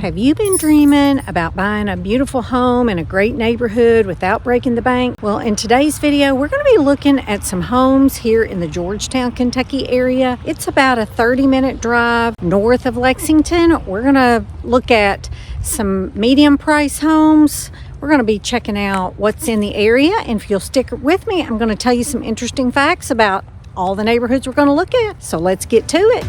Have you been dreaming about buying a beautiful home in a great neighborhood without breaking the bank? Well, in today's video, we're going to be looking at some homes here in the Georgetown, Kentucky area. It's about a 30-minute drive north of Lexington. We're going to look at some medium price homes. We're going to be checking out what's in the area, and if you'll stick with me, I'm going to tell you some interesting facts about all the neighborhoods we're going to look at. So let's get to it.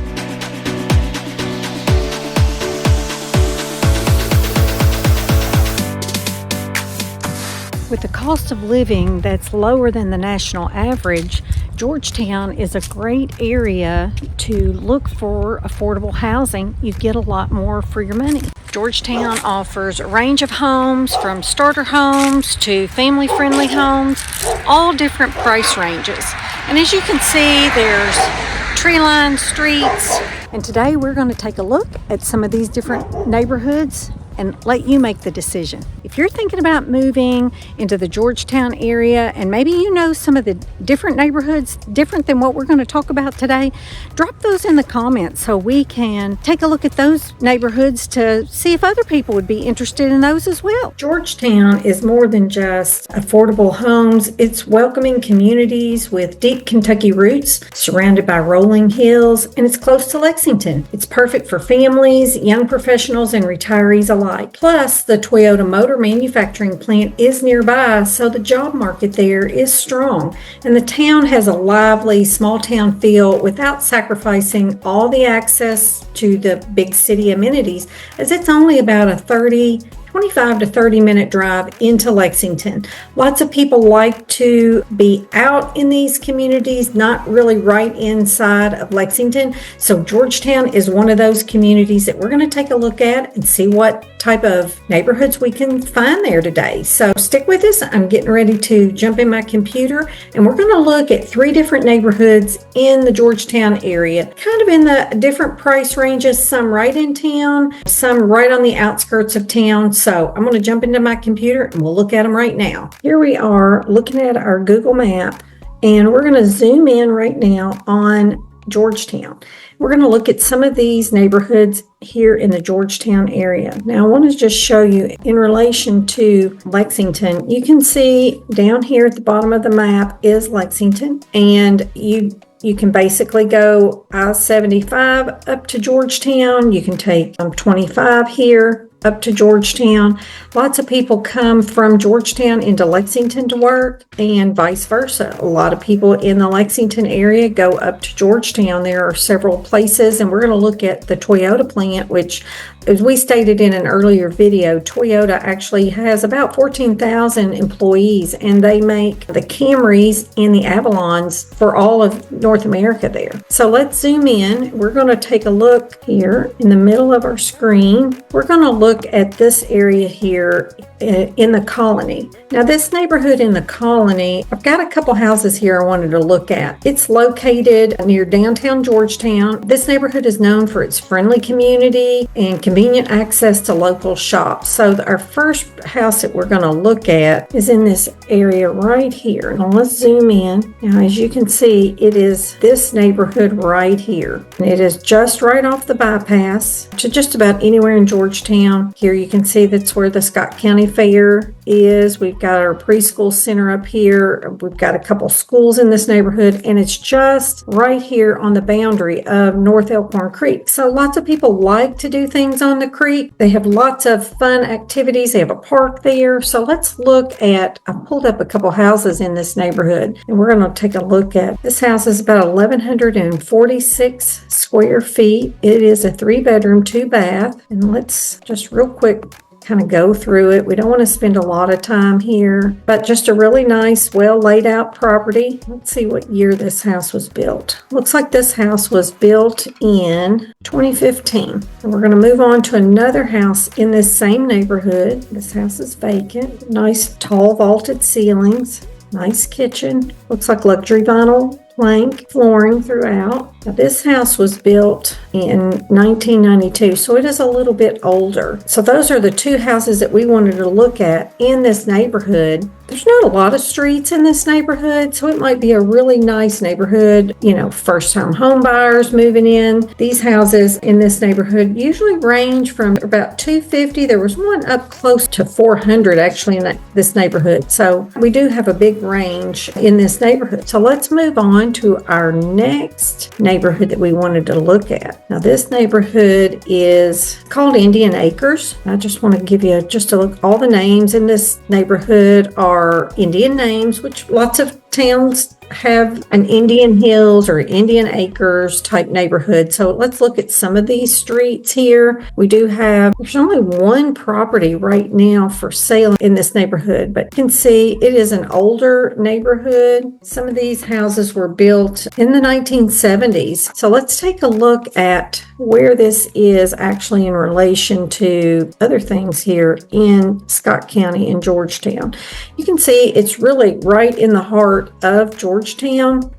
With the cost of living that's lower than the national average, Georgetown is a great area to look for affordable housing. You get a lot more for your money. Georgetown offers a range of homes from starter homes to family-friendly homes, all different price ranges. And as you can see, there's tree-lined streets. And today we're going to take a look at some of these different neighborhoods and let you make the decision. If you're thinking about moving into the Georgetown area and maybe you know some of the different neighborhoods different than what we're going to talk about today, drop those in the comments so we can take a look at those neighborhoods to see if other people would be interested in those as well. Georgetown is more than just affordable homes. It's welcoming communities with deep Kentucky roots, surrounded by rolling hills, and it's close to Lexington. It's perfect for families, young professionals, and retirees alike. Plus, the Toyota Motor manufacturing plant is nearby, so the job market there is strong. And the town has a lively small town feel without sacrificing all the access to the big city amenities, as it's only about a 25 to 30 minute drive into Lexington. Lots of people like to be out in these communities, not really right inside of Lexington. So Georgetown is one of those communities that we're going to take a look at and see what type of neighborhoods we can find there today. So stick with us. I'm getting ready to jump in my computer and we're going to look at 3 different neighborhoods in the Georgetown area, kind of in the different price ranges, some right in town, some right on the outskirts of town. So I'm going to jump into my computer and we'll look at them right now. Here we are looking at our Google map and we're going to zoom in right now on Georgetown. We're going to look at some of these neighborhoods here in the Georgetown area. Now I want to just show you in relation to Lexington. You can see down here at the bottom of the map is Lexington, and you can basically go I-75 up to Georgetown. You can take 25 here up to Georgetown. Lots of people come from Georgetown into Lexington to work and vice versa. A lot of people in the Lexington area go up to Georgetown. There are several places, and we're going to look at the Toyota plant, which, as we stated in an earlier video, Toyota actually has about 14,000 employees, and they make the Camrys and the Avalons for all of North America there. So let's zoom in. We're going to take a look here in the middle of our screen. We're going to look at this area here in the Colony. Now this neighborhood in the Colony, I've got a couple houses here I wanted to look at. It's located near downtown Georgetown. This neighborhood is known for its friendly community and convenient access to local shops. So our first house that we're going to look at is in this area right here. Now let's zoom in. Now as you can see, it is this neighborhood right here. And it is just right off the bypass to just about anywhere in Georgetown. Here you can see that's where the Scott County Fair is. We've got our preschool center up here. We've got a couple schools in this neighborhood, and it's just right here on the boundary of North Elkhorn Creek. So lots of people like to do things on the creek. They have lots of fun activities. They have a park there. So let's look at, I pulled up a couple houses in this neighborhood, and we're going to take a look at, this house is about 1,146 square feet. It is a 3-bedroom, 2-bath, and let's just real quick kind of go through it. We don't want to spend a lot of time here, but just a really nice, well laid out property. Let's see what year this house was built. Looks like this house was built in 2015. And we're going to move on to another house in this same neighborhood. This house is vacant. Nice tall vaulted ceilings. Nice kitchen. Looks like luxury vinyl plank flooring throughout. Now, this house was built in 1992, so it is a little bit older. So those are the two houses that we wanted to look at in this neighborhood. There's not a lot of streets in this neighborhood, so it might be a really nice neighborhood, first-time home buyers moving in. These houses in this neighborhood usually range from about $250. There was one up close to $400 actually in this neighborhood. So we do have a big range in this neighborhood. So let's move on to our next neighborhood that we wanted to look at. Now this neighborhood is called Indian Acres. I just want to give you just a look. All the names in this neighborhood are Indian names, which lots of towns have an Indian Hills or Indian Acres type neighborhood. So let's look at some of these streets here. There's only one property right now for sale in this neighborhood, but you can see it is an older neighborhood. Some of these houses were built in the 1970s. So let's take a look at where this is actually in relation to other things here in Scott County in Georgetown. You can see it's really right in the heart of Georgetown,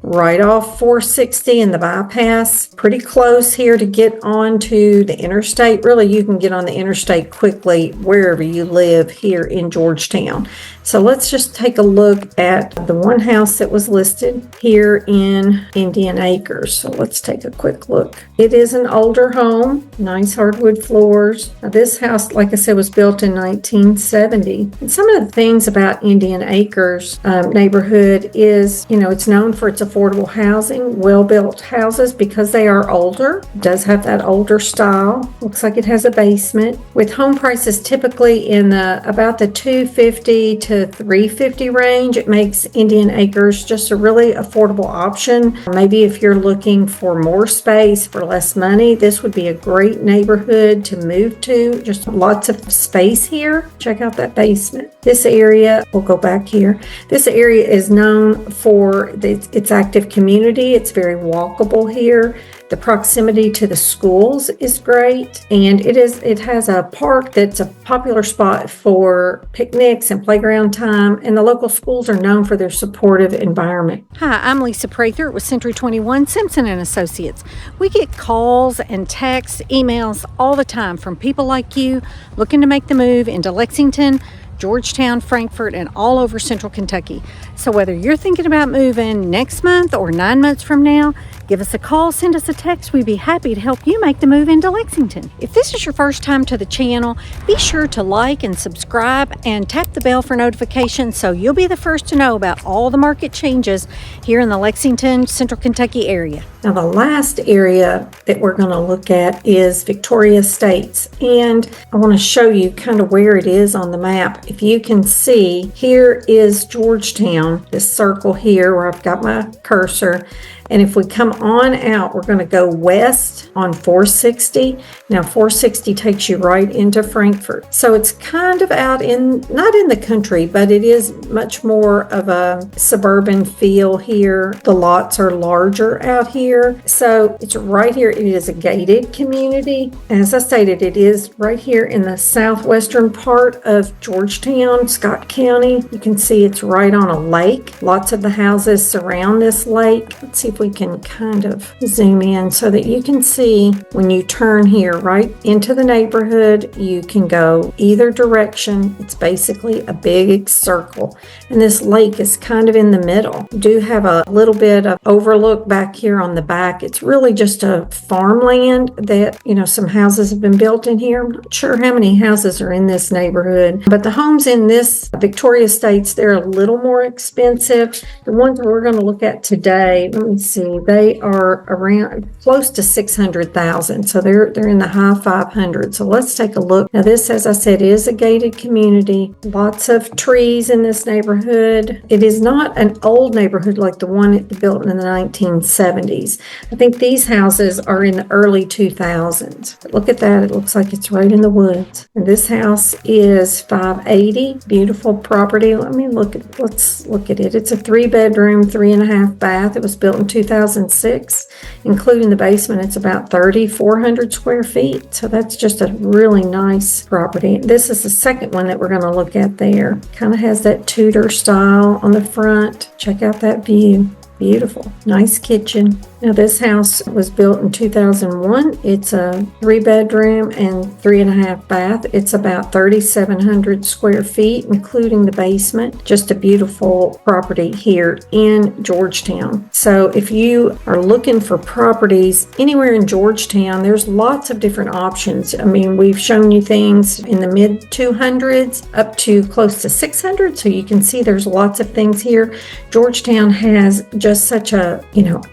right off 460 and the bypass. Pretty close here to get onto the interstate. Really, you can get on the interstate quickly wherever you live here in Georgetown. So let's just take a look at the one house that was listed here in Indian Acres. So let's take a quick look. It is an older home, nice hardwood floors. Now this house, like I said, was built in 1970. And some of the things about Indian Acres neighborhood is, it's known for its affordable housing, well-built houses because they are older. It does have that older style. Looks like it has a basement with home prices typically in about the $250 to $350 range. It makes Indian Acres just a really affordable option. Maybe if you're looking for more space for less money, this would be a great neighborhood to move to. Just lots of space here. Check out that basement. This area, we'll go back here. This area is known for its active community. It's very walkable here. The proximity to the schools is great, and it has a park that's a popular spot for picnics and playground time, and the local schools are known for their supportive environment. Hi, I'm Lisa Prather with Century 21 Simpson and Associates. We get calls and texts, emails all the time from people like you looking to make the move into Lexington, Georgetown, Frankfort, and all over Central Kentucky. So whether you're thinking about moving next month or 9 months from now, give us a call, send us a text. We'd be happy to help you make the move into Lexington. If this is your first time to the channel, be sure to like and subscribe and tap the bell for notifications so you'll be the first to know about all the market changes here in the Lexington, Central Kentucky area. Now the last area that we're going to look at is Victoria Estates, and I want to show you kind of where it is on the map. If you can see, here is Georgetown, this circle here where I've got my cursor. And if we come on out, we're going to go west on 460. Now 460 takes you right into Frankfort. So it's kind of out not in the country, but it is much more of a suburban feel here. The lots are larger out here. So it's right here. It is a gated community. As I stated, it is right here in the southwestern part of Georgetown, Scott County. You can see it's right on a lake. Lots of the houses surround this lake. Let's see if we can kind of zoom in so that you can see when you turn here right into the neighborhood, you can go either direction. It's basically a big circle, and this lake is kind of in the middle. You do have a little bit of overlook back here on the back. It's really just a farmland that, some houses have been built in here. I'm not sure how many houses are in this neighborhood, but the homes in this Victoria Estates, they're a little more expensive. The ones that we're going to look at today, let me see, they are around close to $600,000. So they're in the high 500s. So let's take a look. Now this, as I said, is a gated community. Lots of trees in this neighborhood. It is not an old neighborhood like the one built in the 1970s. I think these houses are in the early 2000s. But look at that. It looks like it's right in the woods. And this house is 580. Beautiful property. Let's look at it. It's a 3-bedroom, 3.5 bath. It was built in 2006, including the basement. It's about 3,400 square feet. So that's just a really nice property. This is the second one that we're going to look at there. Kind of has that Tudor style on the front. Check out that view. Beautiful. Nice kitchen. Now, this house was built in 2001. It's a 3-bedroom and 3.5 bath. It's about 3,700 square feet, including the basement. Just a beautiful property here in Georgetown. So if you are looking for properties anywhere in Georgetown, there's lots of different options. I mean, we've shown you things in the mid 200s up to close to 600. So you can see there's lots of things here. Georgetown has just such a,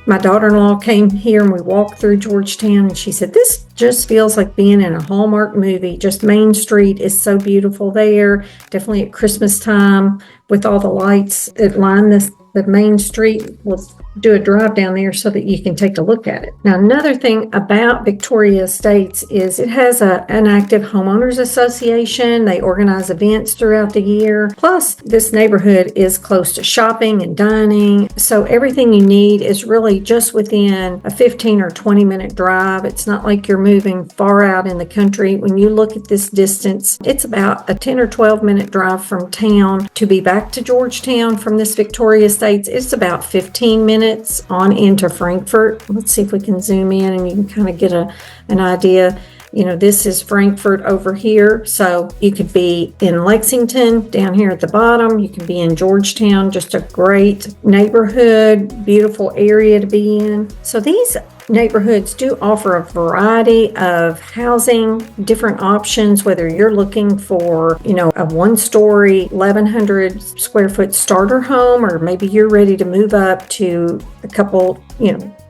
my daughter-in-law came here and we walked through Georgetown and she said, this just feels like being in a Hallmark movie. Just Main Street is so beautiful there. Definitely at Christmas time with all the lights that line the Main Street. We'll do a drive down there so that you can take a look at it. Now, another thing about Victoria Estates is it has an active homeowners association. They organize events throughout the year. Plus, this neighborhood is close to shopping and dining. So everything you need is really just within a 15 or 20 minute drive. It's not like you're moving far out in the country. When you look at this distance, it's about a 10 or 12 minute drive from town. To be back to Georgetown from this Victoria Estates, it's about 15 minutes on into Frankfort. Let's see if we can zoom in and you can kind of get an idea. This is Frankfort over here. So you could be in Lexington down here at the bottom. You can be in Georgetown, just a great neighborhood, beautiful area to be in. So these neighborhoods do offer a variety of housing, different options, whether you're looking for, a 1-story, 1,100 square foot starter home, or maybe you're ready to move up to a couple,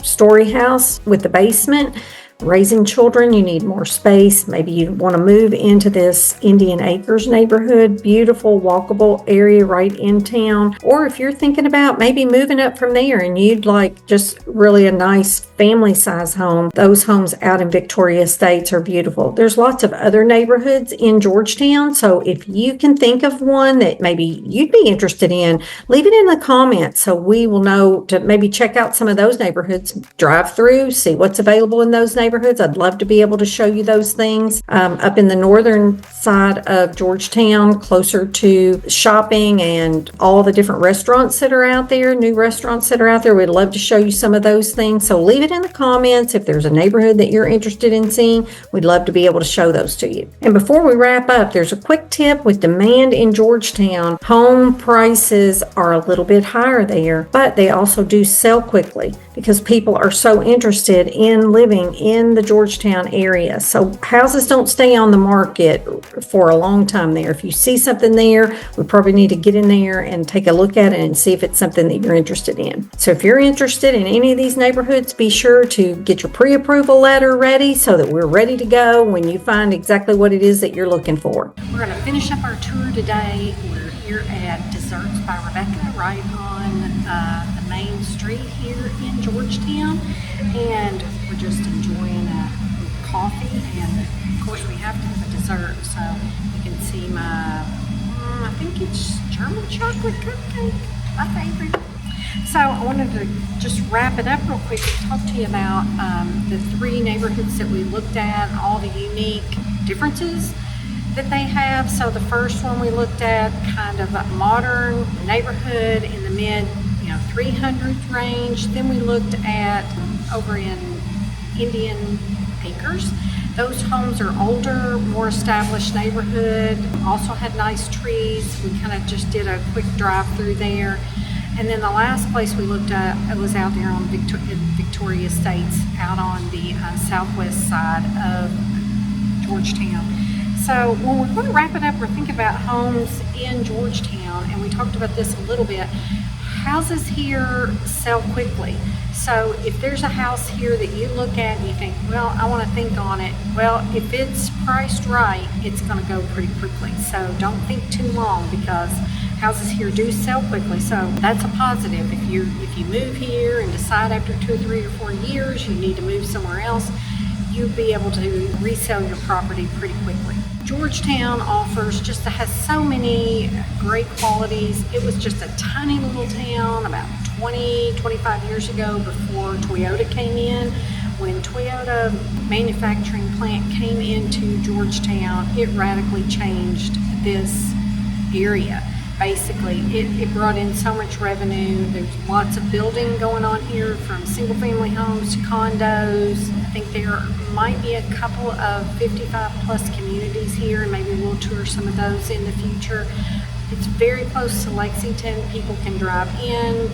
story house with the basement. Raising children, you need more space. Maybe you want to move into this Indian Acres neighborhood, beautiful walkable area right in town. Or if you're thinking about maybe moving up from there and you'd like just really a nice family size home, those homes out in Victoria Estates are beautiful. There's lots of other neighborhoods in Georgetown. So if you can think of one that maybe you'd be interested in, leave it in the comments so we will know to maybe check out some of those neighborhoods, drive through, see what's available in those neighborhoods. I'd love to be able to show you those things. Up in the northern side of Georgetown, closer to shopping and all the different restaurants that are out there, new restaurants that are out there, we'd love to show you some of those things. So leave it in the comments. If there's a neighborhood that you're interested in seeing, we'd love to be able to show those to you. And before we wrap up, there's a quick tip with demand in Georgetown. Home prices are a little bit higher there, but they also do sell quickly because people are so interested in living in the Georgetown area. So houses don't stay on the market for a long time there. If you see something there, we probably need to get in there and take a look at it and see if it's something that you're interested in. So if you're interested in any of these neighborhoods, be sure to get your pre-approval letter ready so that we're ready to go when you find exactly what it is that you're looking for. We're going to finish up our tour today. We're here at Desserts by Rebecca, right on the main street here in Georgetown, and we're just enjoying a coffee, and of course we have to have a dessert. So you can see my, I think it's German chocolate cupcake, my favorite. So I wanted to just wrap it up real quick and talk to you about the 3 neighborhoods that we looked at, and all the unique differences that they have. So the first one we looked at, kind of a modern neighborhood in the mid 300s range. Then we looked at over in Indian Acres. Those homes are older, more established neighborhood, also had nice trees. We kind of just did a quick drive through there. And then the last place we looked at, it was out there on Victoria Estates, out on the southwest side of Georgetown. So when we're going to wrap it up, we're thinking about homes in Georgetown, and we talked about this a little bit. Houses here sell quickly. So if there's a house here that you look at and you think, well, I want to think on it. Well, if it's priced right, it's going to go pretty quickly. So don't think too long, because houses here do sell quickly. So that's a positive. If you move here and decide after 2 or 3 or 4 years you need to move somewhere else, you'll be able to resell your property pretty quickly. Georgetown has so many great qualities. It was just a tiny little town about 25 years ago, before Toyota came in. When Toyota manufacturing plant came into Georgetown, it radically changed this area. basically. It brought in so much revenue. There's lots of building going on here, from single family homes to condos. I think there might be a couple of 55 plus communities here, and maybe we'll tour some of those in the future. It's very close to Lexington. People can drive in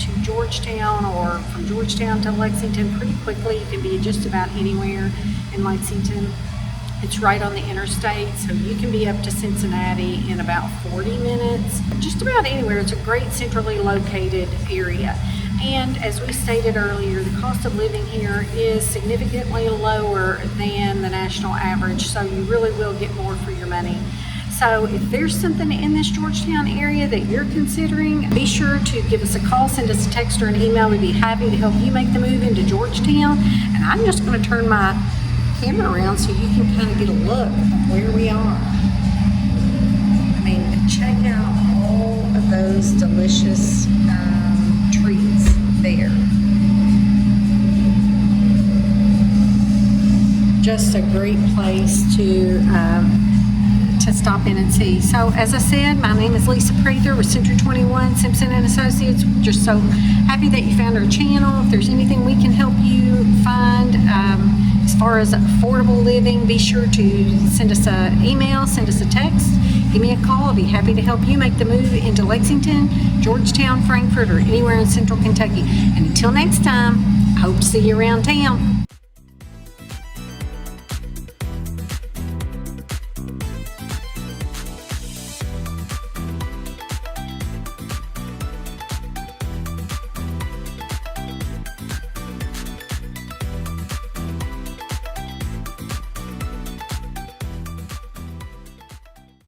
to Georgetown, or from Georgetown to Lexington pretty quickly. You can be just about anywhere in Lexington. It's right on the interstate, so you can be up to Cincinnati in about 40 minutes. Just about anywhere. It's a great centrally located area. And as we stated earlier, the cost of living here is significantly lower than the national average, so you really will get more for your money. So if there's something in this Georgetown area that you're considering, be sure to give us a call, send us a text or an email. We'd be happy to help you make the move into Georgetown. And I'm just going to turn my camera around so you can kind of get a look of where we are. I mean, check out all of those delicious trees there. Just a great place to stop in and see. So as I said, my name is Lisa Prather with Century 21 Simpson and Associates. We're just so happy that you found our channel. If there's anything we can help you find as far as affordable living, be sure to send us an email, send us a text, give me a call. I'll be happy to help you make the move into Lexington, Georgetown, Frankfort, or anywhere in central Kentucky. And until next time, I hope to see you around town.